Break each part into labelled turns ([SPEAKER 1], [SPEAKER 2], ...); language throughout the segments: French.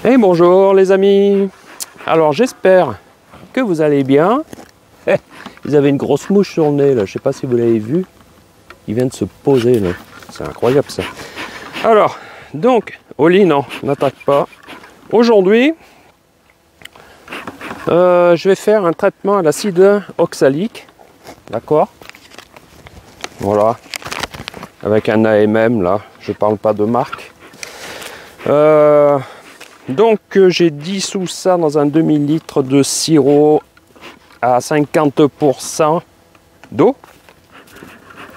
[SPEAKER 1] Et bonjour les amis. Alors j'espère que vous allez bien. Ils avaient une grosse mouche sur le nez là, je sais pas si vous l'avez vu. Il vient de se poser là. C'est incroyable ça. Alors, donc, Oli, non, n'attaque pas. Aujourd'hui, je vais faire un traitement à l'acide oxalique. D'accord? Voilà. Avec un AMM là, je parle pas de marque. Donc j'ai dissous ça dans un demi-litre de sirop à 50% d'eau.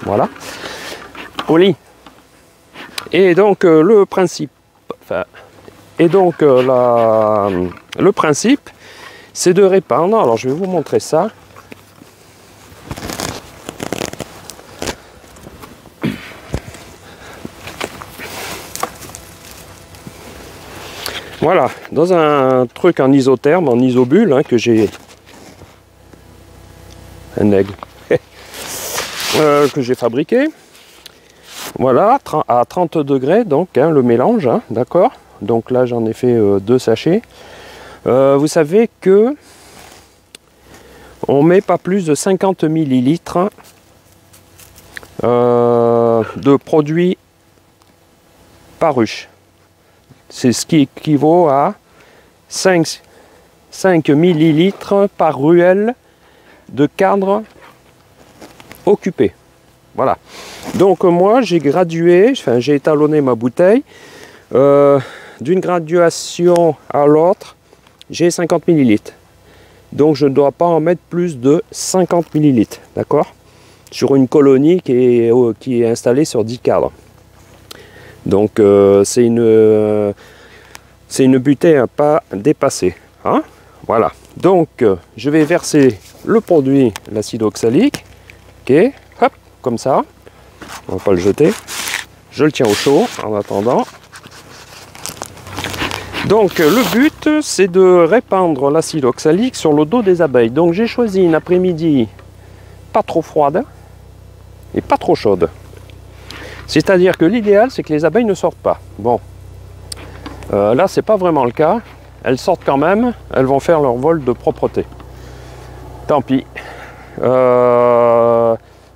[SPEAKER 1] Voilà. Oli. Et donc le principe, le principe, c'est de répandre. Alors je vais vous montrer ça. Voilà, dans un truc en isotherme, en isobule, hein, que j'ai... Un aigle. Que j'ai fabriqué. Voilà, à 30 degrés, donc, hein, le mélange, hein, d'accord? Donc là, j'en ai fait 2 sachets. Vous savez que on met pas plus de 50 millilitres de produit par ruche. C'est ce qui équivaut à 5 millilitres par ruelle de cadre occupé. Voilà. Donc moi j'ai gradué, enfin j'ai étalonné ma bouteille. D'une graduation à l'autre, j'ai 50 millilitres. Donc je ne dois pas en mettre plus de 50 millilitres. D'accord? Sur une colonie qui est installée sur 10 cadres. Donc c'est une butée à pas dépasser. Hein, voilà. Donc je vais verser le produit, l'acide oxalique. Ok, hop, comme ça. On va pas le jeter. Je le tiens au chaud en attendant. Donc le but c'est de répandre l'acide oxalique sur le dos des abeilles. Donc j'ai choisi une après-midi pas trop froide et pas trop chaude. C'est-à-dire que l'idéal, c'est que les abeilles ne sortent pas. Bon, là, c'est pas vraiment le cas. Elles sortent quand même. Elles vont faire leur vol de propreté. Tant pis.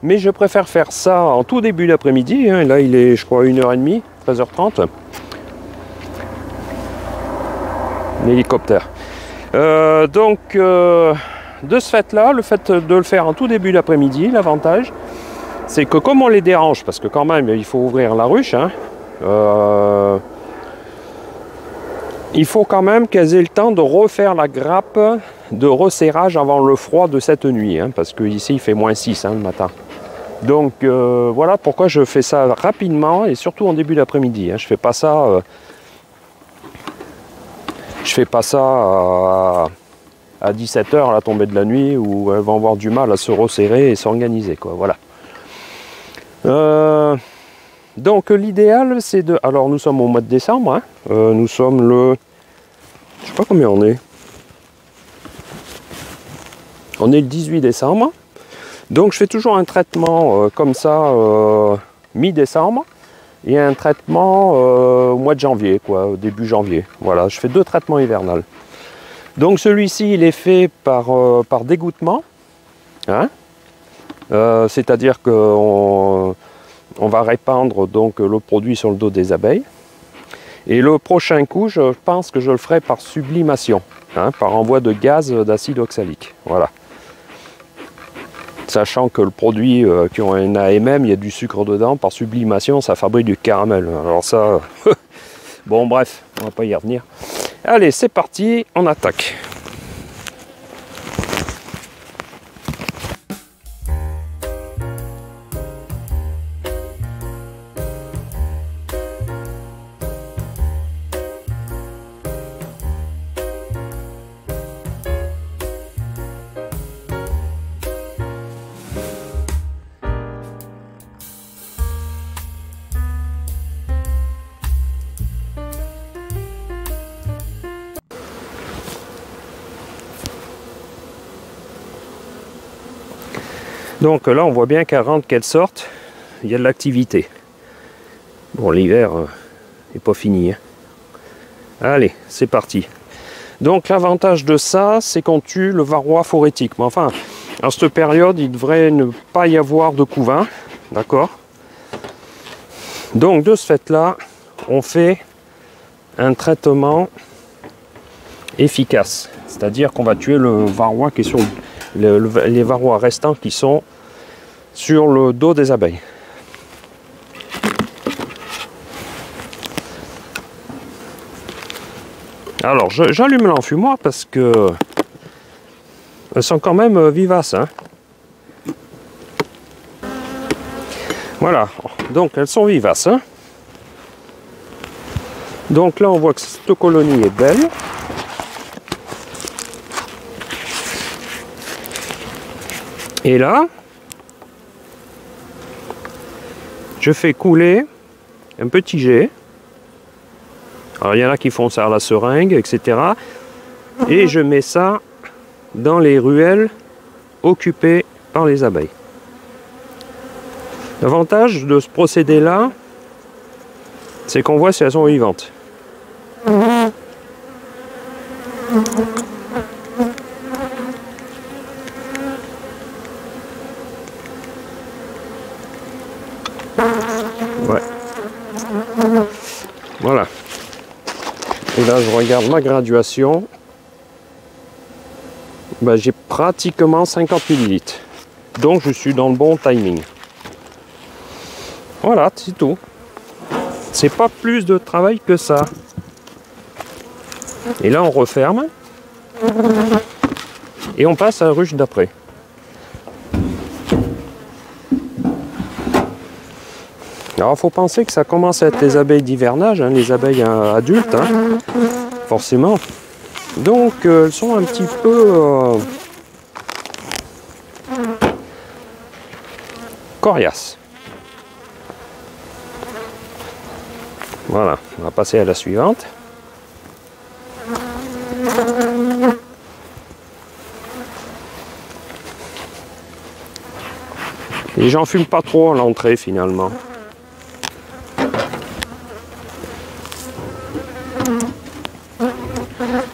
[SPEAKER 1] Mais je préfère faire ça en tout début d'après-midi. Hein. Là, il est, je crois, 1h30, 13h30. L'hélicoptère. Donc, de ce fait-là, le fait de le faire en tout début d'après-midi, l'avantage, c'est que comme on les dérange, parce que quand même il faut ouvrir la ruche, hein, il faut quand même qu'elles aient le temps de refaire la grappe de resserrage avant le froid de cette nuit, hein, parce que ici il fait -6 hein, le matin. Donc voilà pourquoi je fais ça rapidement et surtout en début d'après-midi. Hein. Je fais pas ça à 17h à la tombée de la nuit où elles vont avoir du mal à se resserrer et s'organiser, quoi. Voilà. Donc l'idéal c'est de... Alors nous sommes au mois de décembre, hein. Nous sommes le... Je sais pas combien on est. On est le 18 décembre. Donc je fais toujours un traitement comme ça mi-décembre et un traitement au mois de janvier, quoi, au début janvier. Voilà, je fais 2 traitements hivernales. Donc celui-ci il est fait par dégouttement, hein. C'est-à-dire qu'on va répandre donc le produit sur le dos des abeilles. Et le prochain coup, je pense que je le ferai par sublimation, hein, par envoi de gaz d'acide oxalique. Voilà. Sachant que le produit qui ont un AMM, il y a du sucre dedans, par sublimation, ça fabrique du caramel. Alors ça, bon bref, on va pas y revenir. Allez, c'est parti, on attaque. Donc là, on voit bien qu'elle rentre, qu'elle sorte, il y a de l'activité. Bon, l'hiver n'est pas fini. Hein. Allez, c'est parti. Donc l'avantage de ça, c'est qu'on tue le varroa phorétique. Mais enfin, à cette période, il devrait ne pas y avoir de couvain. D'accord? Donc de ce fait-là, on fait un traitement efficace. C'est-à-dire qu'on va tuer le varroa qui est sur les varrois restants qui sont sur le dos des abeilles. Alors j'allume l'enfumoir parce que elles sont quand même vivaces. Hein. Voilà, donc elles sont vivaces. Hein. Donc là on voit que cette colonie est belle. Et là, je fais couler un petit jet. Alors il y en a qui font ça à la seringue, etc. Et je mets ça dans les ruelles occupées par les abeilles. L'avantage de ce procédé-là, c'est qu'on voit si elles sont vivantes. Ouais. Voilà. Et là, je regarde ma graduation. Ben, j'ai pratiquement 50 ml. Donc, je suis dans le bon timing. Voilà, c'est tout. C'est pas plus de travail que ça. Et là, on referme. Et on passe à la ruche d'après. Alors, il faut penser que ça commence à être les abeilles d'hivernage, hein, les abeilles adultes, hein, forcément. Donc, elles sont un petit peu coriaces. Voilà, on va passer à la suivante. Et j'en fume pas trop à l'entrée finalement.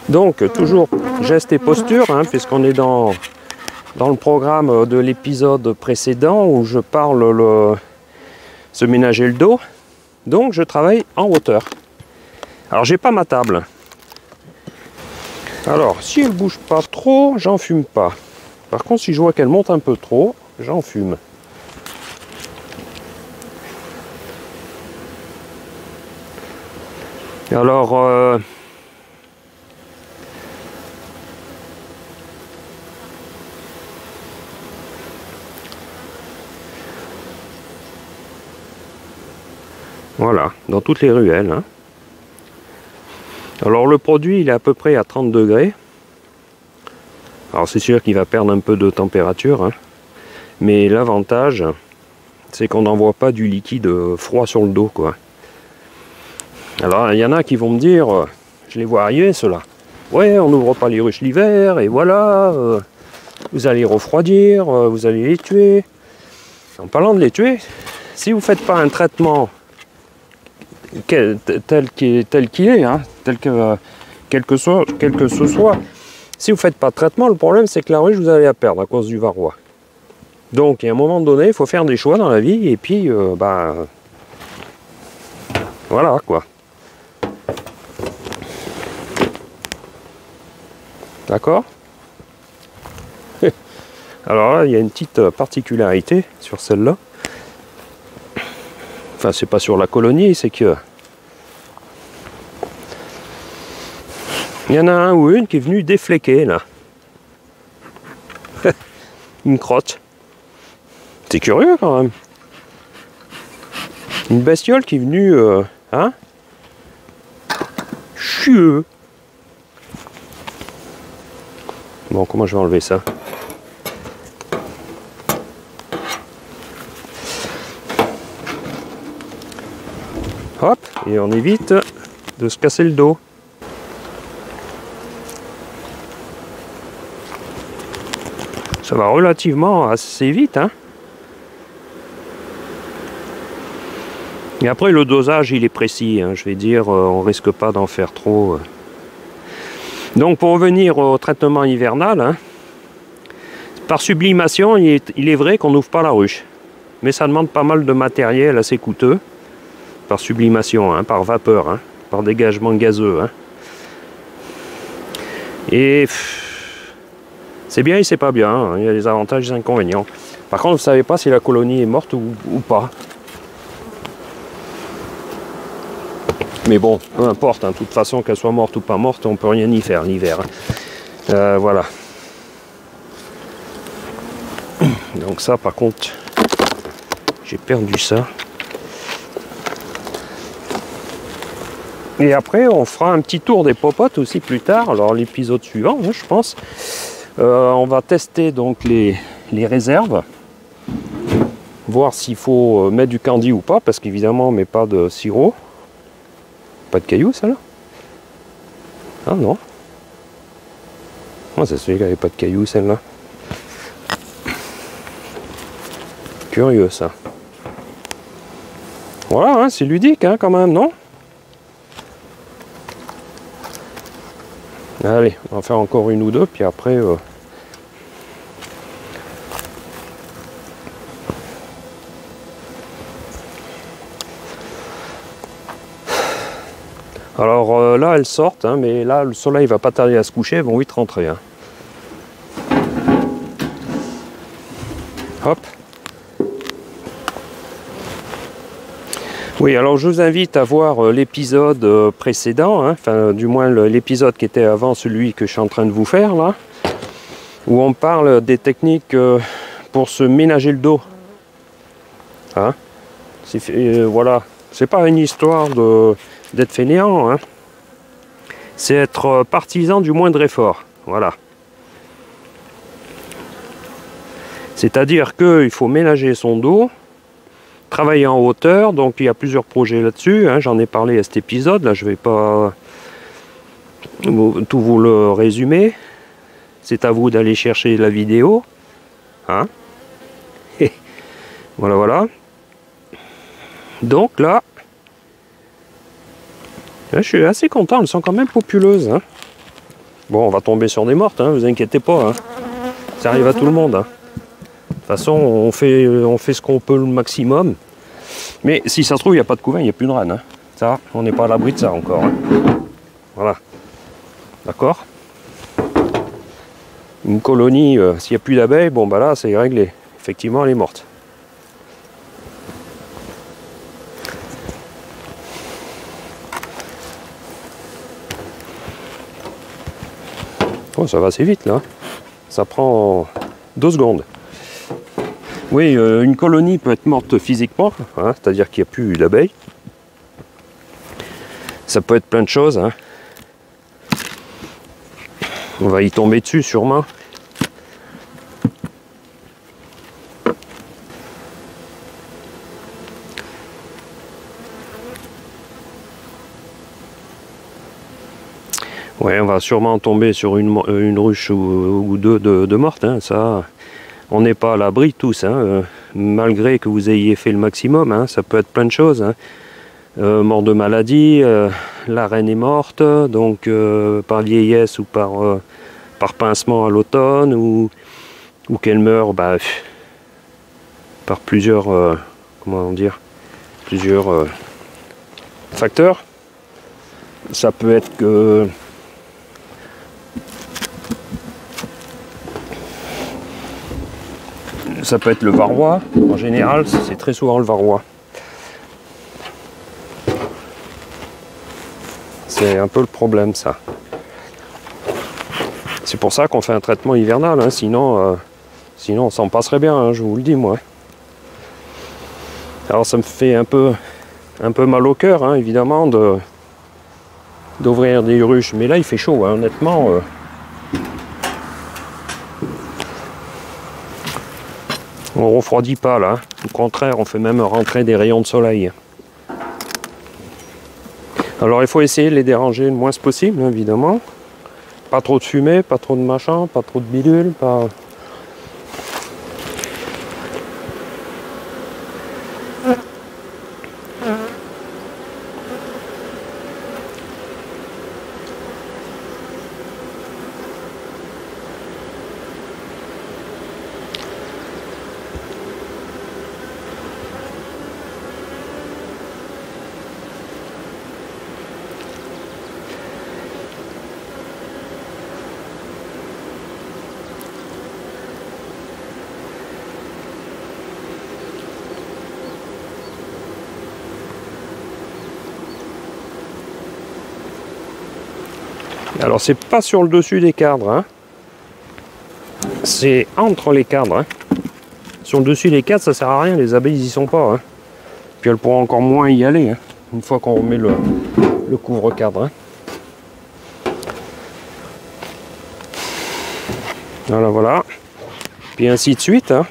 [SPEAKER 1] Donc, toujours geste et posture, hein, puisqu'on est dans le programme de l'épisode précédent où je parle se ménager le dos. Donc, je travaille en hauteur. Alors, j'ai pas ma table. Alors, si elle bouge pas trop, j'en fume pas. Par contre, si je vois qu'elle monte un peu trop, j'en fume. Alors, voilà, dans toutes les ruelles. Hein. Alors le produit, il est à peu près à 30 degrés. Alors c'est sûr qu'il va perdre un peu de température. Hein. Mais l'avantage, c'est qu'on n'envoie pas du liquide froid sur le dos, quoi. Alors il y en a qui vont me dire, je les vois arriver ceux-là. Ouais, on n'ouvre pas les ruches l'hiver, et voilà, vous allez refroidir, vous allez les tuer. En parlant de les tuer, si vous ne faites pas un traitement tel qu'il est, hein, quel que ce soit, si vous ne faites pas de traitement, le problème c'est que la ruche, vous allez la perdre à cause du varroa. Donc, à un moment donné, il faut faire des choix dans la vie, et puis, voilà, quoi. D'accord? Alors là, il y a une petite particularité sur celle-là. Enfin, c'est pas sur la colonie, c'est que... Il y en a un ou une qui est venu défléquer, là. Une crotte. C'est curieux, quand même. Une bestiole qui est venue... hein? Chieux. Bon, comment je vais enlever ça? Hop, et on évite de se casser le dos. Ça va relativement assez vite, hein. Et après le dosage il est précis, hein, je vais dire, on risque pas d'en faire trop. Donc pour revenir au traitement hivernal, hein, par sublimation il est vrai qu'on n'ouvre pas la ruche. Mais ça demande pas mal de matériel assez coûteux. Par sublimation, hein, par vapeur, hein, par dégagement gazeux. Hein. Et c'est bien et c'est pas bien, hein. Il y a des avantages et des inconvénients. Par contre, vous ne savez pas si la colonie est morte ou pas. Mais bon, peu importe, hein, de toute façon, qu'elle soit morte ou pas morte, on peut rien y faire l'hiver. Hein. Voilà. Donc ça, par contre, j'ai perdu ça. Et après, on fera un petit tour des popotes aussi plus tard. Alors l'épisode suivant, hein, je pense. On va tester donc les réserves. Voir s'il faut mettre du candy ou pas. Parce qu'évidemment, on ne met pas de sirop. Pas de cailloux, ça là? Ah non. Ah, ça se fait qu'il n'y avait pas de cailloux, celle-là. Curieux, ça. Voilà, hein, c'est ludique, hein, quand même, non? Allez, on va faire encore une ou deux, puis après... Alors là, elles sortent, hein, mais là, le soleil va pas tarder à se coucher, elles vont vite rentrer. Hein. Hop. Oui, alors je vous invite à voir l'épisode précédent, hein, enfin du moins l'épisode qui était avant celui que je suis en train de vous faire là, où on parle des techniques pour se ménager le dos. Hein, voilà, c'est pas une histoire d'être fainéant, hein. C'est être partisan du moindre effort. Voilà. C'est-à-dire qu'il faut ménager son dos. Travailler en hauteur, donc il y a plusieurs projets là-dessus, hein, j'en ai parlé à cet épisode, là je ne vais pas tout vous le résumer, c'est à vous d'aller chercher la vidéo, hein. Voilà, voilà. Donc là, je suis assez content, elles sont quand même populeuses. Hein. Bon, on va tomber sur des mortes, hein, vous inquiétez pas, hein. Ça arrive à tout le monde. Hein. De toute façon, on fait ce qu'on peut le maximum. Mais si ça se trouve, il n'y a pas de couvain, il n'y a plus de reine. Hein. Ça, on n'est pas à l'abri de ça encore. Hein. Voilà. D'accord. Une colonie, s'il n'y a plus d'abeilles, bon bah là, c'est réglé. Effectivement, elle est morte. Oh, ça va assez vite là. Ça prend 2 secondes. Oui, une colonie peut être morte physiquement, hein, c'est-à-dire qu'il n'y a plus d'abeilles. Ça peut être plein de choses. Hein. On va y tomber dessus sûrement. Ouais, on va sûrement tomber sur une ruche ou deux de mortes. Hein, ça... On n'est pas à l'abri tous, hein, malgré que vous ayez fait le maximum, hein, ça peut être plein de choses. Hein. Mort de maladie, la reine est morte, donc par vieillesse ou par pincement à l'automne, ou qu'elle meurt bah, par plusieurs, comment dire, plusieurs facteurs. Ça peut être que... Ça peut être le varroa, en général, c'est très souvent le varroa. C'est un peu le problème, ça. C'est pour ça qu'on fait un traitement hivernal, hein, sinon on s'en passerait bien, hein, je vous le dis, moi. Alors ça me fait un peu mal au cœur, hein, évidemment, d'ouvrir des ruches, mais là il fait chaud, hein, honnêtement. On refroidit pas là, au contraire on fait même rentrer des rayons de soleil. Alors il faut essayer de les déranger le moins possible, hein, évidemment. Pas trop de fumée, pas trop de machin, pas trop de bidule, pas... Alors c'est pas sur le dessus des cadres, hein. C'est entre les cadres. Hein. Sur le dessus des cadres, ça sert à rien, les abeilles ils y sont pas. Hein. Puis elles pourront encore moins y aller, hein, une fois qu'on remet le couvre-cadre. Hein. Voilà, voilà. Puis ainsi de suite. Hein.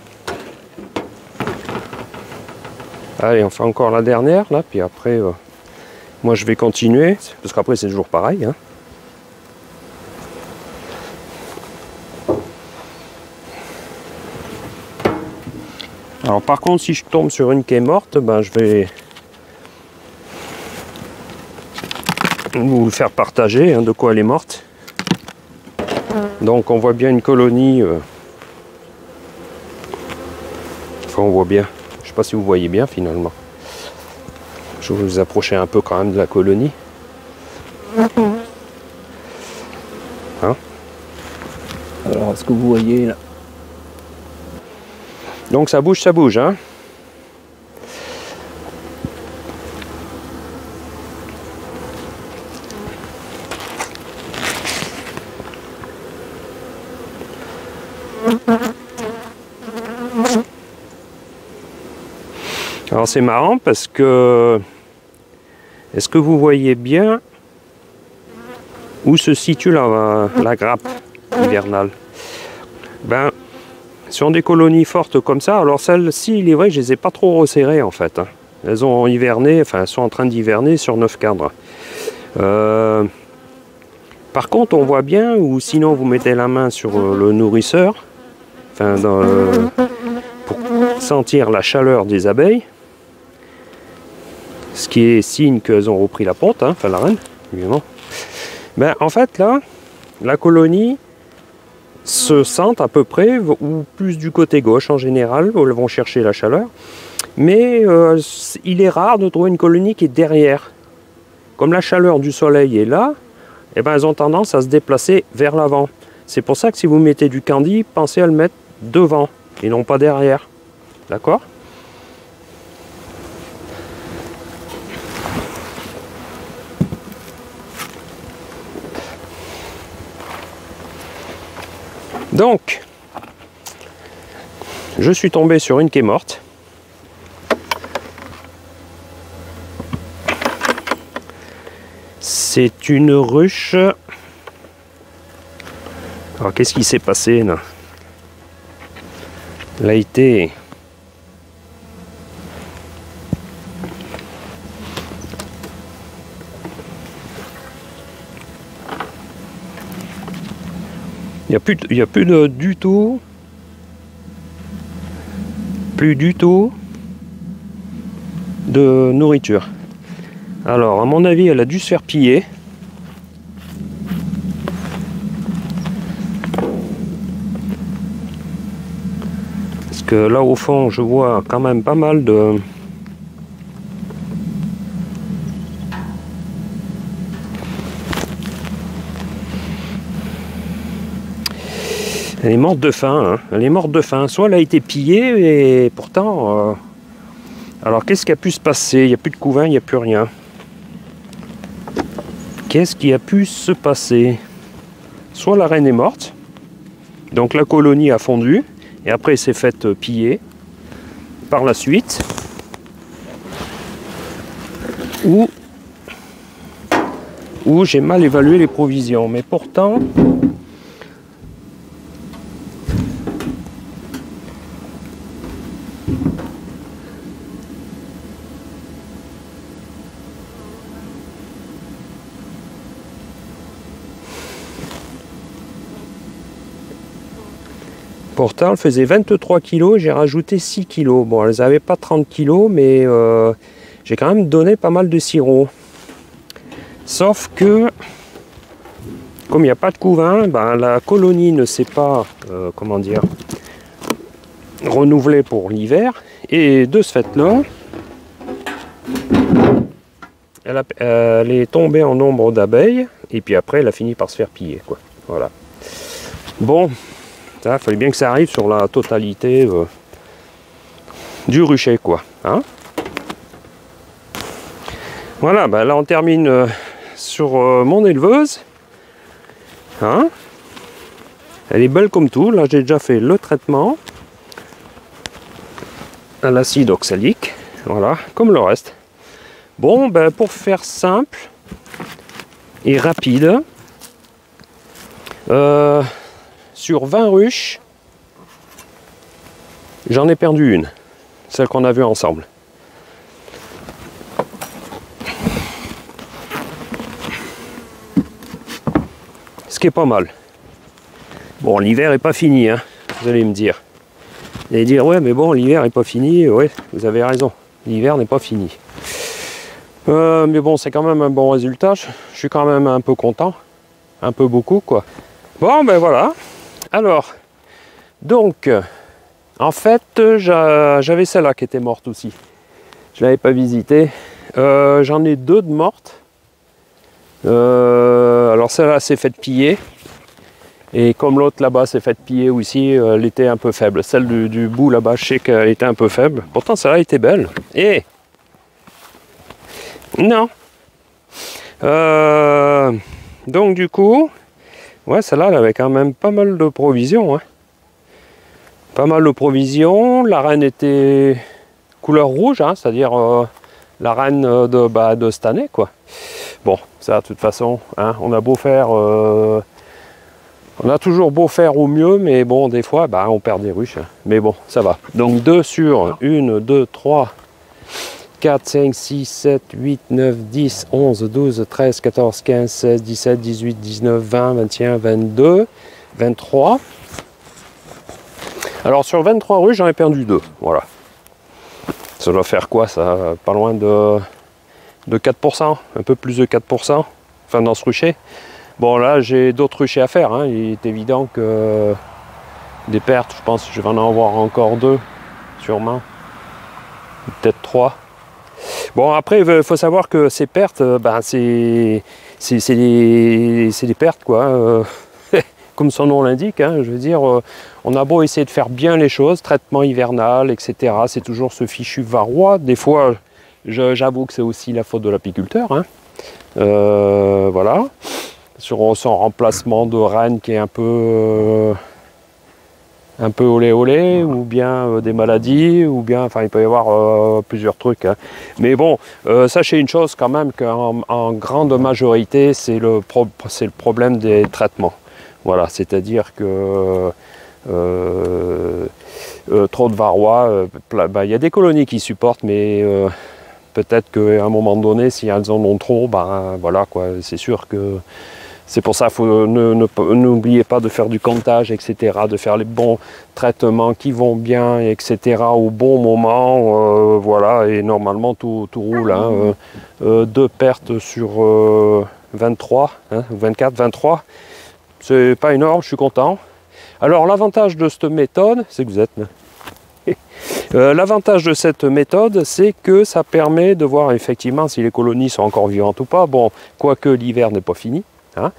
[SPEAKER 1] Allez, on fait encore la dernière, là, puis après, moi je vais continuer, parce qu'après c'est toujours pareil. Hein. Alors par contre, si je tombe sur une qui est morte, ben je vais vous le faire partager, hein, de quoi elle est morte. Donc on voit bien une colonie. Enfin, on voit bien. Je sais pas si vous voyez bien finalement. Je vais vous approcher un peu quand même de la colonie. Hein?
[SPEAKER 2] Alors, est-ce que vous voyez là?
[SPEAKER 1] Donc ça bouge, hein. Alors c'est marrant parce que est-ce que vous voyez bien où se situe la grappe hivernale? Ben, sur des colonies fortes comme ça, alors celles-ci, il est vrai que je les ai pas trop resserrées en fait. Hein. Elles ont hiverné, enfin elles sont en train d'hiverner sur 9 cadres. Par contre, on voit bien, ou sinon vous mettez la main sur le nourrisseur, enfin pour sentir la chaleur des abeilles, ce qui est signe qu'elles ont repris la ponte, hein, enfin la reine, évidemment. Ben, en fait là, la colonie se sentent à peu près, ou plus du côté gauche en général, où elles vont chercher la chaleur. Mais il est rare de trouver une colonie qui est derrière. Comme la chaleur du soleil est là, eh ben, elles ont tendance à se déplacer vers l'avant. C'est pour ça que si vous mettez du candy, pensez à le mettre devant et non pas derrière. D'accord ? Donc, je suis tombé sur une qui est morte. C'est une ruche. Alors, qu'est-ce qui s'est passé là? Elle a été... Il n'y a plus du tout de nourriture. Alors, à mon avis, elle a dû se faire piller. Parce que là, au fond, je vois quand même pas mal de... Elle est morte de faim, hein. Elle est morte de faim. Soit elle a été pillée, et pourtant... Alors, qu'est-ce qui a pu se passer? Il n'y a plus de couvain, il n'y a plus rien. Qu'est-ce qui a pu se passer? Soit la reine est morte, donc la colonie a fondu, et après s'est faite piller par la suite. Ou j'ai mal évalué les provisions. Mais pourtant... Pourtant, elle faisait 23 kg et j'ai rajouté 6 kg. Bon, elles n'avaient pas 30 kg, mais j'ai quand même donné pas mal de sirop. Sauf que, comme il n'y a pas de couvain, ben, la colonie ne s'est pas, comment dire, renouvelée pour l'hiver. Et de ce fait-là, elle est tombée en nombre d'abeilles. Et puis après, elle a fini par se faire piller, quoi. Voilà. Bon. Il fallait bien que ça arrive sur la totalité du rucher, quoi. Hein, voilà, ben là on termine sur mon éleveuse. Hein? Elle est belle comme tout. Là, j'ai déjà fait le traitement à l'acide oxalique. Voilà, comme le reste. Bon, ben, pour faire simple et rapide, sur 20 ruches, j'en ai perdu une. Celle qu'on a vue ensemble. Ce qui est pas mal. Bon, l'hiver est pas fini, hein, vous allez me dire. Vous allez dire, ouais, mais bon, l'hiver est pas fini. Ouais, vous avez raison. L'hiver n'est pas fini. Mais bon, c'est quand même un bon résultat. Je suis quand même un peu content. Un peu beaucoup, quoi. Bon, ben voilà. Alors, donc, en fait, j'avais celle-là qui était morte aussi. Je l'avais pas visitée. J'en ai deux de mortes. Alors celle-là s'est faite piller. Et comme l'autre là-bas s'est faite piller aussi, elle était un peu faible. Celle du bout là-bas, je sais qu'elle était un peu faible. Pourtant, celle-là était belle. Et non. Donc du coup, ouais, celle-là, elle avait quand même pas mal de provisions. Hein. Pas mal de provisions. La reine était couleur rouge, hein, c'est-à-dire la reine de cette année, quoi. Bon, ça, de toute façon, hein, on a beau faire... on a toujours beau faire au mieux, mais bon, des fois, bah, on perd des ruches. Hein. Mais bon, ça va. Donc 2 sur 1, 2, 3, 4, 5, 6, 7, 8, 9, 10, 11, 12, 13, 14, 15, 16, 17, 18, 19, 20, 21, 22, 23. Alors sur 23 ruches, j'en ai perdu 2. Voilà. Ça doit faire quoi, ça? Pas loin de 4%, un peu plus de 4%. Enfin, dans ce rucher. Bon, là, j'ai d'autres ruchers à faire. Hein. Il est évident que des pertes, je pense que je vais en avoir encore 2, sûrement. Peut-être 3. Bon, après, il faut savoir que ces pertes, ben, c'est des pertes, quoi. Comme son nom l'indique, hein, je veux dire, on a beau essayer de faire bien les choses, traitement hivernal, etc. C'est toujours ce fichu varroa. Des fois, j'avoue que c'est aussi la faute de l'apiculteur. Hein. Voilà. Sur son remplacement de reine qui est un peu olé olé, ou bien des maladies, ou bien, enfin il peut y avoir plusieurs trucs. Hein. Mais bon, sachez une chose quand même qu'en grande majorité, c'est le problème des traitements. Voilà, c'est-à-dire que trop de varroa, bah, y a des colonies qui supportent, mais peut-être qu'à un moment donné, si elles en ont trop, ben voilà quoi, c'est sûr que c'est pour ça qu'il n'oubliez pas de faire du comptage, etc., de faire les bons traitements qui vont bien, etc., au bon moment, voilà, et normalement tout roule. Hein, 2 pertes sur 23, hein, 24, 23, c'est pas énorme, je suis content. Alors l'avantage de cette méthode, c'est que vous êtes... l'avantage de cette méthode, c'est que ça permet de voir effectivement si les colonies sont encore vivantes ou pas. Bon, quoique l'hiver n'est pas fini. Hein.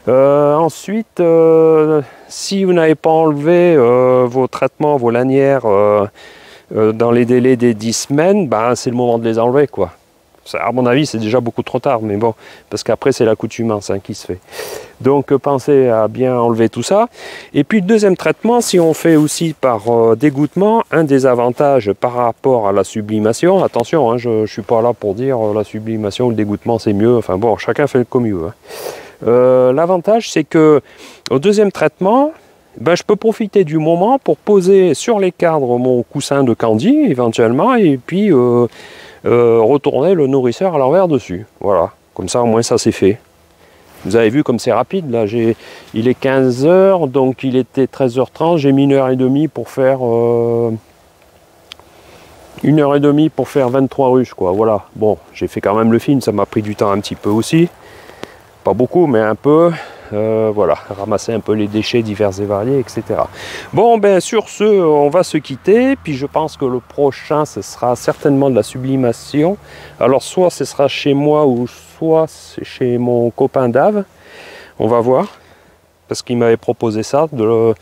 [SPEAKER 1] Ensuite, si vous n'avez pas enlevé vos traitements, vos lanières dans les délais des 10 semaines, ben, c'est le moment de les enlever, quoi. Ça, à mon avis, c'est déjà beaucoup trop tard, mais bon, parce qu'après, c'est l'accoutumance qui se fait. Donc, pensez à bien enlever tout ça. Et puis, le deuxième traitement, si on fait aussi par dégouttement, un des avantages par rapport à la sublimation, attention, hein, je ne suis pas là pour dire la sublimation ou le dégouttement, c'est mieux. Enfin bon, chacun fait comme il veut. Hein. L'avantage, c'est que au deuxième traitement, ben, je peux profiter du moment pour poser sur les cadres mon coussin de candy, éventuellement, et puis retourner le nourrisseur à l'envers dessus. Voilà, comme ça, au moins, ça c'est fait. Vous avez vu comme c'est rapide, là, il est 15 h, donc il était 13h30, j'ai mis 1h30 pour faire... 1h30 pour faire 23 ruches, quoi, voilà. Bon, j'ai fait quand même le film, ça m'a pris du temps un petit peu aussi. Pas beaucoup, mais un peu. Voilà, ramasser un peu les déchets divers et variés, etc. Bon, ben sur ce, on va se quitter. Puis je pense que le prochain, ce sera certainement de la sublimation. Alors, soit ce sera chez moi, ou soit c'est chez mon copain Dave. On va voir. Parce qu'il m'avait proposé ça, de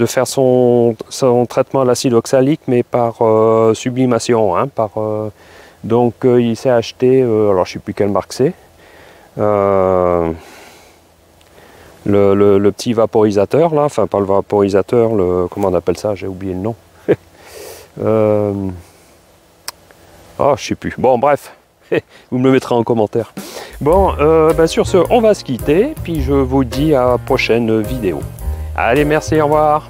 [SPEAKER 1] faire son traitement à l'acide oxalique, mais par sublimation. Hein, donc, il s'est acheté, alors je ne sais plus quelle marque c'est. le petit vaporisateur là, enfin pas le vaporisateur, comment on appelle ça, j'ai oublié le nom. Ah, je sais plus. Bon, bref, vous me le mettrez en commentaire. Bon, sur ce, on va se quitter, puis je vous dis à la prochaine vidéo. Allez, merci, au revoir.